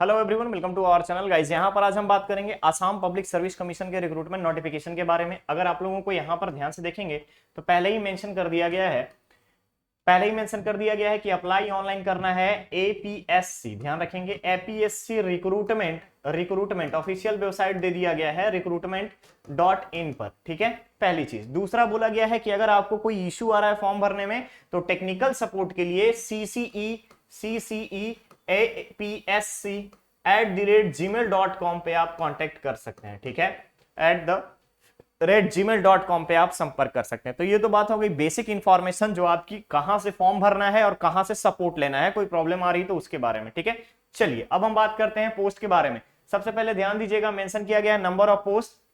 Hello everyone, welcome to our channel guys. यहाँ पर आज हम बात करेंगे आसाम पब्लिक सर्विस कमीशन के रिक्रूटमेंट नोटिफिकेशन के बारे में। अगर आप लोगों को यहाँ पर ध्यान से देखेंगे तो पहले ही मेंशन कर दिया गया है कि अप्लाई ऑनलाइन करना है एपीएससी। ध्यान रखेंगे, एपीएससी रिक्रूटमेंट ऑफिशियल वेबसाइट दे दिया गया है recruitment.in पर। ठीक है, पहली चीज। दूसरा बोला गया है कि अगर आपको कोई इशू आ रहा है फॉर्म भरने में तो टेक्निकल सपोर्ट के लिए CCE apsc@gmail.com पे आप कांटेक्ट कर सकते हैं। ठीक है, @gmail.com पे आप संपर्क कर सकते हैं। तो ये तो बात हो गई बेसिक इंफॉर्मेशन, जो आपकी कहां से फॉर्म भरना है और कहां से सपोर्ट लेना है, कोई प्रॉब्लम आ रही तो उसके बारे में। ठीक है, चलिए अब हम बात करते हैं पोस्ट के बारे में। सबसे पहले ध्यान दीजिएगा, मेंशन किया गया है number of post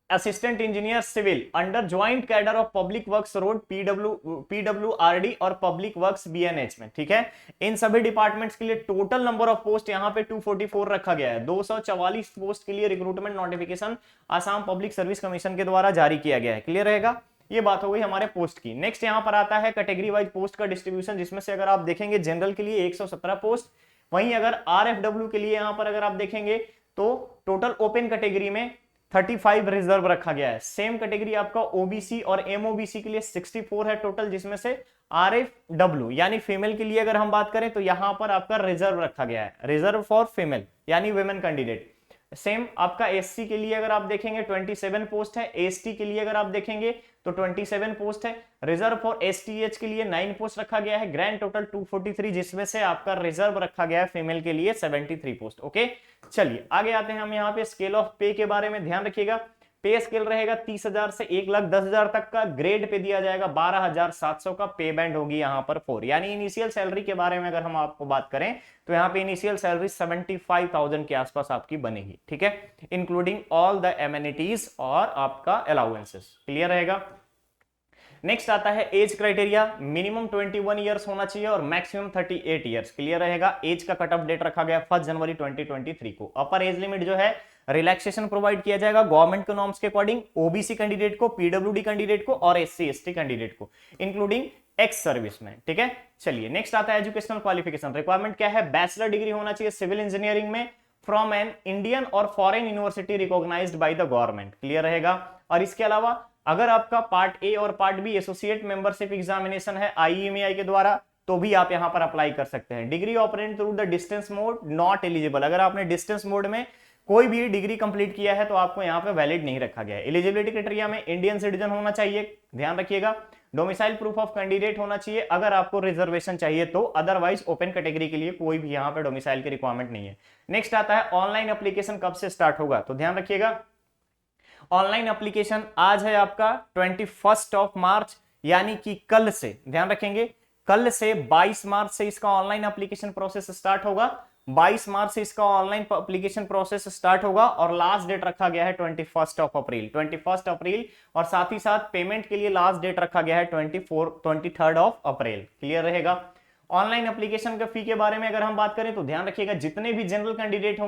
assistant engineer civil under joint cadre of public works road PWRD और पब्लिक वर्क्स बीएनएच में। ठीक है, इन सभी डिपार्टमेंट्स के लिए टोटल नंबर ऑफ पोस्ट यहां पे 244 रखा गया है। 244 पोस्ट के लिए recruitment notification Assam public service commission के द्वारा जारी किया गया है। क्लियर रहेगा, ये बात हो गई हमारे पोस्ट की। नेक्स्ट यहां पर आता है कैटेगरी वाइज पोस्ट का डिस्ट्रीब्यूशन, जिसमें से अगर आप देखेंगे जनरल के लिए 117 पोस्ट, वहीं अगर आरएफडब्ल्यू के लिए यहां पर अगर आप देखेंगे तो टोटल ओपन कैटेगरी में 35 रिजर्व रखा गया है। सेम कैटेगरी आपका ओबीसी और एमओबीसी के लिए 64 है टोटल, जिसमें से आरएफडब्ल्यू यानी फीमेल के लिए अगर हम बात करें तो यहां पर आपका रिजर्व रखा गया है, रिजर्व फॉर फीमेल यानी वुमेन कैंडिडेट। सेम आपका एससी के लिए अगर आप देखेंगे 27 पोस्ट है, एसटी के लिए अगर आप देखेंगे तो 27 पोस्ट है, रिजर्व फॉर एसटीएच के लिए 9 पोस्ट रखा गया है, ग्रैंड टोटल 243, जिसमें से आपका रिजर्व रखा गया है फीमेल के लिए 73 पोस्ट। ओके, चलिए आगे आते हैं हम यहाँ पे स्केल ऑफ पे के बारे में। ध्यान रखिएगा, पे स्केल रहेगा 30,000 से 1,10,000 तक का। ग्रेड पे दिया जाएगा 12,700 का। पे बैंड होगी यहाँ पर 4, यानी इनिशियल सैलरी के बारे में अगर हम आपको बात करें तो यहाँ पे इनिशियल सैलरी 75,000 के आसपास आपकी बनेगी। ठीक है, इंक्लूडिंग ऑल द एमेनिटीज और आपका अलाउंसेस। क्लियर रहेगा। नेक्स्ट आता है एज क्राइटेरिया, मिनिमम 21 ईयर्स होना चाहिए और मैक्सिमम 38 ईयर्स। क्लियर रहेगा। एज का कट ऑफ डेट रखा गया 1 जनवरी 2023 को। अपर एज लिमिट जो है रिलैक्सेशन प्रोवाइड किया जाएगा गवर्नमेंट के नॉर्म्स के अकॉर्डिंग, ओबीसी कैंडिडेट को, पीडब्ल्यूडी कैंडिडेट को और एससी एसटी कैंडिडेट को, इंक्लूडिंग एक्स सर्विसमैन। ठीक है, चलिए नेक्स्ट आता है एजुकेशनल क्वालिफिकेशन। रिक्वायरमेंट क्या है? बैचलर डिग्री होना चाहिए सिविल इंजीनियरिंग में फ्रॉम एन इंडियन और foreign university recognized by the government. Clear रहेगा। और इसके अलावा अगर आपका पार्ट ए और part B associate membership examination है आईएमएआई के द्वारा तो भी आप यहां पर अप्लाई कर सकते हैं। Degree operate through the distance mode not eligible. अगर आपने डिस्टेंस मोड में कोई भी डिग्री कंप्लीट किया है तो आपको यहां पे वैलिड नहीं रखा गया है। एलिजिबिलिटी क्राइटेरिया में इंडियन सिटीजन होना चाहिए, ध्यान रखिएगा। डोमिसाइल प्रूफ ऑफ कैंडिडेट होना चाहिए अगर आपको रिजर्वेशन चाहिए तो, अदरवाइज ओपन कैटेगरी के लिए कोई भी यहां पे डोमिसाइल की रिक्वायरमेंट नहीं है। नेक्स्ट आता है ऑनलाइन एप्लीकेशन कब से स्टार्ट होगा, तो ध्यान रखिएगा ऑनलाइन एप्लीकेशन आज है आपका 21 मार्च, यानी कि कल से। ध्यान रखेंगे, कल से 22 मार्च से इसका ऑनलाइन एप्लीकेशन प्रोसेस स्टार्ट होगा। 22 मार्च से इसका ऑनलाइन एप्लीकेशन प्रोसेस स्टार्ट होगा और लास्ट डेट रखा गया है 21 अप्रैल। और साथ ही साथ पेमेंट के लिए लास्ट डेट रखा गया है 23 अप्रैल। क्लियर रहेगा। ऑनलाइन एप्लीकेशन का फी के बारे में अगर हम बात करें तो ध्यान रखिएगा जितने भी जनरल कैंडिडेट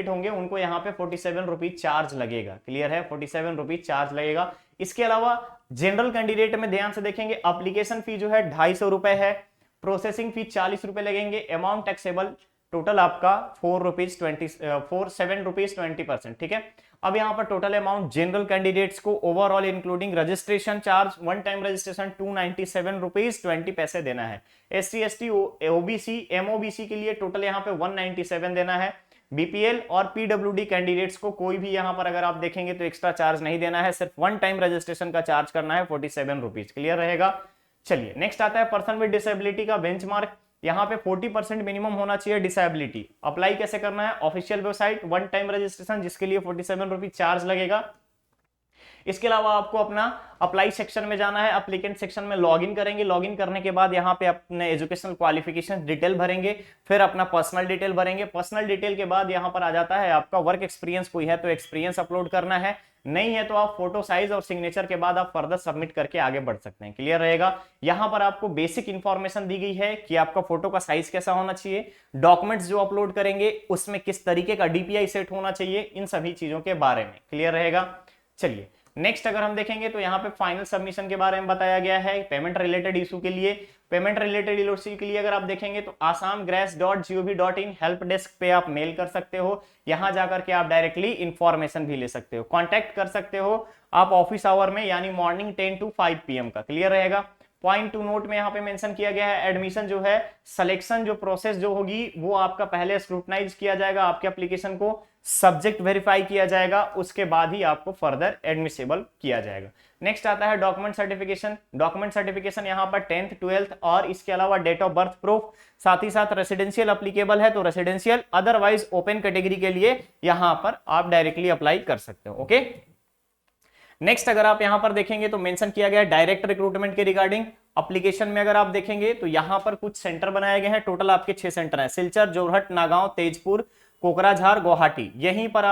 होंगे उनको यहाँ पे 47 रुपीज चार्ज लगेगा। क्लियर है, 47 रुपीज चार्ज लगेगा। इसके अलावा जनरल कैंडिडेट में ध्यान से देखेंगे एप्लीकेशन फी जो है 250 रुपए है, प्रोसेसिंग फी 40 रुपए लगेंगे, अमाउंट टैक्सेबल टोटल आपका 7 रुपीज 20%। ठीक है, अब यहां पर टोटल अमाउंट जनरल कैंडिडेट्स को overall including registration charge, one time registration 297 rupees 20 पैसे देना है। एससी एसटी ओबीसी एमओबीसी के लिए टोटल यहां पे 197 देना है। बीपीएल और पीडब्ल्यूडी कैंडिडेट्स को कोई भी यहां पर अगर आप देखेंगे तो एक्स्ट्रा चार्ज नहीं देना है, सिर्फ वन टाइम रजिस्ट्रेशन का चार्ज करना है 47 रुपीज। क्लियर रहेगा। चलिए नेक्स्ट आता है पर्सन विद डिसेबिलिटी का बेंचमार्क। यहां पे 40% मिनिमम होना चाहिए डिसेबिलिटी। अप्लाई कैसे करना है? Official website, one time registration जिसके लिए 47 रुपीज चार्ज लगेगा। इसके अलावा आपको अपना अप्लाई सेक्शन में जाना है, एप्लीकेंट सेक्शन में लॉगिन करेंगे। लॉगिन करने के बाद यहाँ पे अपने एजुकेशनल क्वालिफिकेशन डिटेल भरेंगे, फिर अपना पर्सनल डिटेल भरेंगे। पर्सनल डिटेल के बाद यहाँ पर आ जाता है आपका वर्क एक्सपीरियंस, कोई है तो एक्सपीरियंस अपलोड करना है, नहीं है तो आप फोटो साइज और सिग्नेचर के बाद आप फर्दर सबमिट करके आगे बढ़ सकते हैं। क्लियर रहेगा। यहां पर आपको बेसिक इंफॉर्मेशन दी गई है कि आपका फोटो का साइज कैसा होना चाहिए, डॉक्यूमेंट्स जो अपलोड करेंगे उसमें किस तरीके का डीपीआई सेट होना चाहिए, इन सभी चीजों के बारे में। क्लियर रहेगा। चलिए नेक्स्ट अगर हम देखेंगे तो यहाँ पे फाइनल सबमिशन के बारे में बताया गया है पेमेंट रिलेटेड इशू के लिए। पेमेंट रिलेटेड इशू के लिए अगर आप देखेंगे तो assamgrass.gov.in हेल्प डेस्क पे आप मेल कर सकते हो, यहां जाकर के आप डायरेक्टली इंफॉर्मेशन भी ले सकते हो, कांटेक्ट कर सकते हो आप ऑफिस आवर में, यानी मॉर्निंग 10 to 5 PM का। क्लियर रहेगा। पॉइंट टू नोट में यहाँ पे मेंशन किया गया है, एडमिशन जो है सिलेक्शन जो प्रोसेस जो होगी वो आपका पहले स्क्रूटनाइज किया जाएगा, आपके एप्लीकेशन को सब्जेक्ट वेरीफाई किया जाएगा, उसके बाद ही आपको फर्दर एडमिसेबल किया जाएगा। नेक्स्ट आता है डॉक्यूमेंट सर्टिफिकेशन। डॉक्यूमेंट सर्टिफिकेशन यहाँ पर 10th 12th और इसके अलावा डेट ऑफ बर्थ प्रूफ, साथ ही साथ रेसिडेंशियल अप्लीकेबल है तो रेसिडेंशियल, अदरवाइज ओपन कैटेगरी के लिए यहाँ पर आप डायरेक्टली अप्लाई कर सकते हो। ओके। नेक्स्ट अगर आप यहां पर देखेंगे तो मेंशन किया गया है डायरेक्ट रिक्रूटमेंट के रिगार्डिंग। एप्लीकेशन में अगर आप देखेंगे तो यहां पर कुछ सेंटर बनाए गए हैं, टोटल आपके 6 सेंटर हैं, सिलचर, जोरहट, नागांव, तेजपुर, कोकराझार, गुवाहाटी। यहीं पर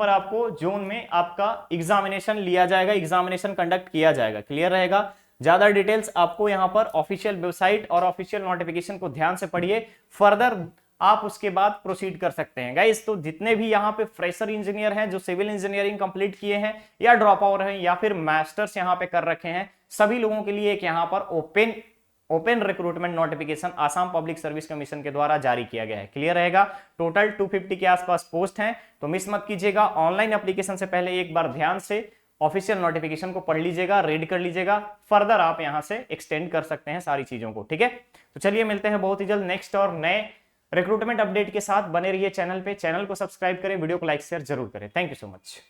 आपको जोन में आपका एग्जामिनेशन लिया जाएगा, एग्जामिनेशन कंडक्ट किया जाएगा। क्लियर रहेगा। ज्यादा डिटेल्स आपको यहां पर ऑफिशियल वेबसाइट और ऑफिशियल नोटिफिकेशन को ध्यान से पढ़िए, फर्दर आप उसके बाद प्रोसीड कर सकते हैं। गाइस तो जितने भी यहाँ पे फ्रेशर इंजीनियर हैं जो सिविल इंजीनियरिंग कंप्लीट किए हैं या ड्रॉप आउट हैं या फिर मास्टर्स यहाँ पे कर रखे हैं, सभी लोगों के लिए एक यहाँ पर open recruitment notification Assam public service commission के द्वारा जारी किया गया है। क्लियर रहेगा। टोटल 250 के आसपास पोस्ट हैं, तो मिस मत कीजिएगा। ऑनलाइन एप्लीकेशन से पहले एक बार ध्यान से ऑफिशियल नोटिफिकेशन को पढ़ लीजिएगा, रीड कर लीजिएगा, फर्दर आप यहां से एक्सटेंड कर सकते हैं सारी चीजों को। ठीक है, तो चलिए मिलते हैं बहुत ही जल्द नेक्स्ट और नए रिक्रूटमेंट अपडेट के साथ। बने रहिए चैनल पे, चैनल को सब्सक्राइब करें, वीडियो को लाइक शेयर जरूर करें। Thank you so much.